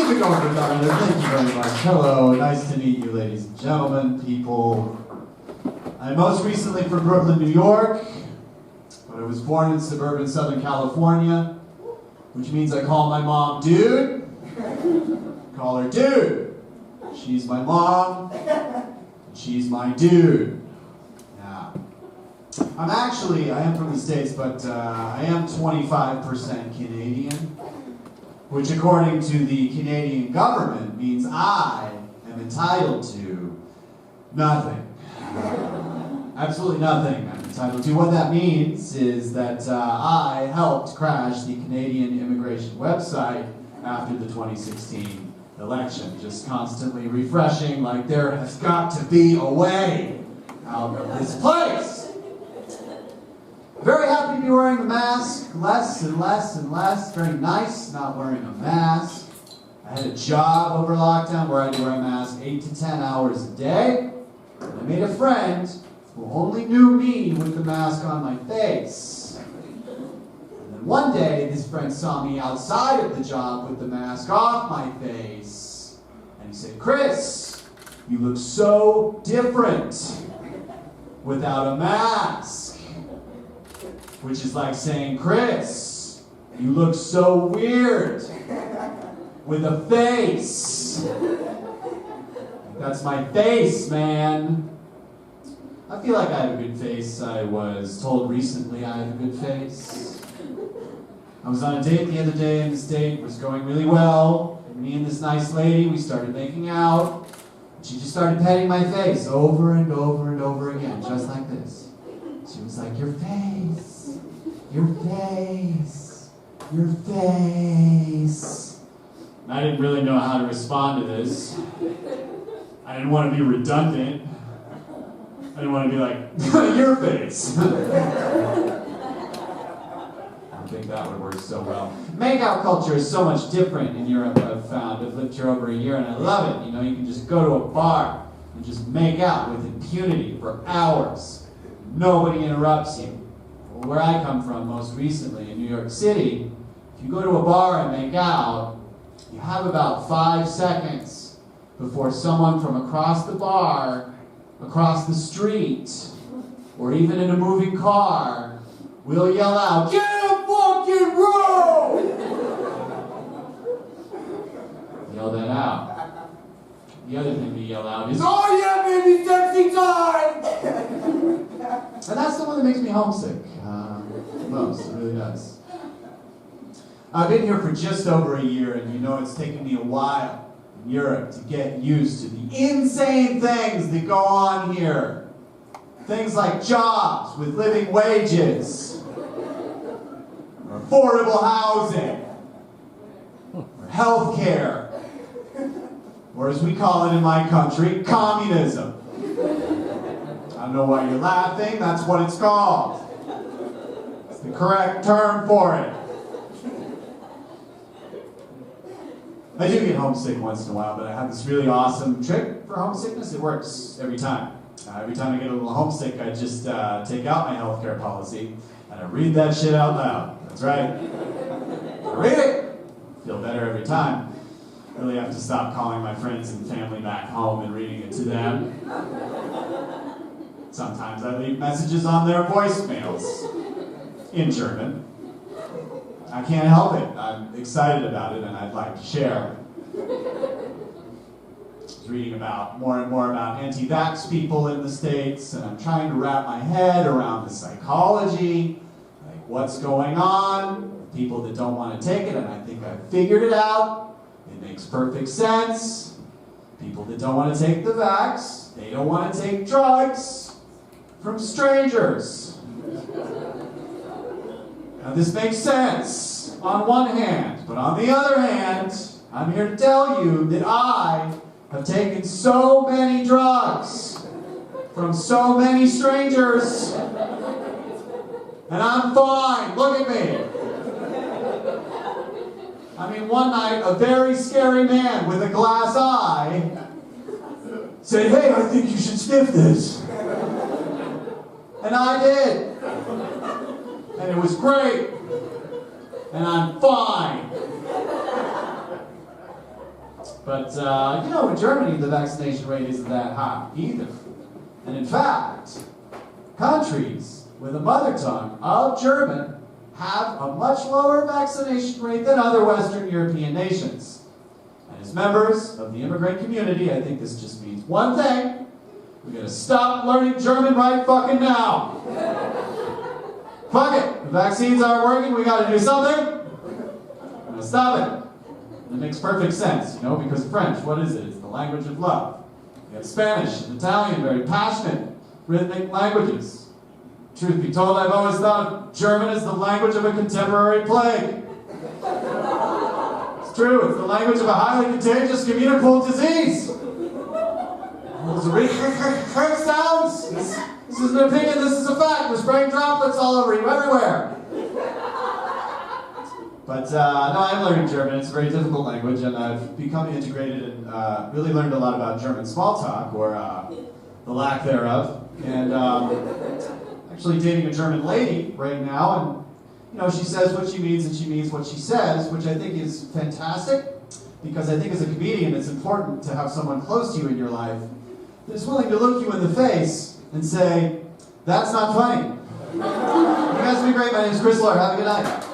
Keep it going for Dr. Thank you very much. Hello, nice to meet you, ladies and gentlemen, people. I'm most recently from Brooklyn, New York, but I was born in suburban Southern California, which means I call my mom Dude. Call her Dude. She's my mom, and she's my dude. Yeah. I am from the States, but I am 25% Canadian, which according to the Canadian government means I am entitled to nothing. Absolutely nothing I'm entitled to. What that means is that I helped crash the Canadian immigration website after the 2016 election, just constantly refreshing like there has got to be a way out of this place. Very happy to be wearing the mask, less and less and less. Very nice not wearing a mask. I had a job over lockdown where I had to wear a mask 8 to 10 hours a day. And I made a friend who only knew me with the mask on my face. And then one day, this friend saw me outside of the job with the mask off my face. And he said, "Chris, you look so different without a mask." Which is like saying, "Chris, you look so weird with a face." That's my face, man. I feel like I have a good face. I was told recently I have a good face. I was on a date the other day, and this date was going really well. And me and this nice lady, we started making out. She just started petting my face over and over and over again, just like this. She was like, "Your face, your face, your face." And I didn't really know how to respond to this. I didn't want to be redundant. I didn't want to be like, "Your face." I don't think that would work so well. Makeout culture is so much different in Europe, I've found. I've lived here over a year and I love it. You know, you can just go to a bar and just make out with impunity for hours. Nobody interrupts you. Well, where I come from most recently, in New York City, if you go to a bar and make out, you have about 5 seconds before someone from across the bar, across the street, or even in a moving car, will yell out, "Get a fucking room!" Yell that out. The other thing to yell out is, "Oh yeah, baby, sexy time!" And that's the one that makes me homesick. Most, it really does. I've been here for just over a year, and you know it's taken me a while in Europe to get used to the insane things that go on here. Things like jobs with living wages, or affordable housing, or health care, or as we call it in my country, communism. I don't know why you're laughing, that's what it's called. It's the correct term for it. I do get homesick once in a while, but I have this really awesome trick for homesickness. It works every time. Every time I get a little homesick, I just take out my healthcare policy and I read that shit out loud. That's right. I read it. Feel better every time. Really have to stop calling my friends and family back home and reading it to them. Sometimes I leave messages on their voicemails in German. I can't help it. I'm excited about it and I'd like to share. I was reading about more and more about anti-vax people in the States, and I'm trying to wrap my head around the psychology, like what's going on with people that don't want to take it, and I think I've figured it out. It makes perfect sense. People that don't want to take the vax, they don't want to take drugs from strangers. Now this makes sense on one hand, but on the other hand, I'm here to tell you that I have taken so many drugs from so many strangers, and I'm fine. Look at me. I mean, one night, a very scary man with a glass eye said, "Hey, I think you should sniff this." And I did. And it was great. And I'm fine. But, in Germany, the vaccination rate isn't that high either. And in fact, countries with a mother tongue of German have a much lower vaccination rate than other Western European nations. And as members of the immigrant community, I think this just means one thing. We gotta stop learning German right fucking now. Fuck it. The vaccines aren't working, we gotta do something. We're gonna stop it. It makes perfect sense, because French, what is it? It's the language of love. You have Spanish and Italian, very passionate, rhythmic languages. Truth be told, I've always thought German is the language of a contemporary plague. It's true, it's the language of a highly contagious communicable disease. Those are sounds. This is an opinion, this is a fact. We're spraying droplets all over you, everywhere. But no, I'm learning German. It's a very difficult language, and I've become integrated and really learned a lot about German small talk, or the lack thereof. And actually dating a German lady right now, and she says what she means and she means what she says, which I think is fantastic, because I think as a comedian it's important to have someone close to you in your life that's willing to look you in the face and say, that's not funny. You guys have been great. My name is Chris Lord. Have a good night.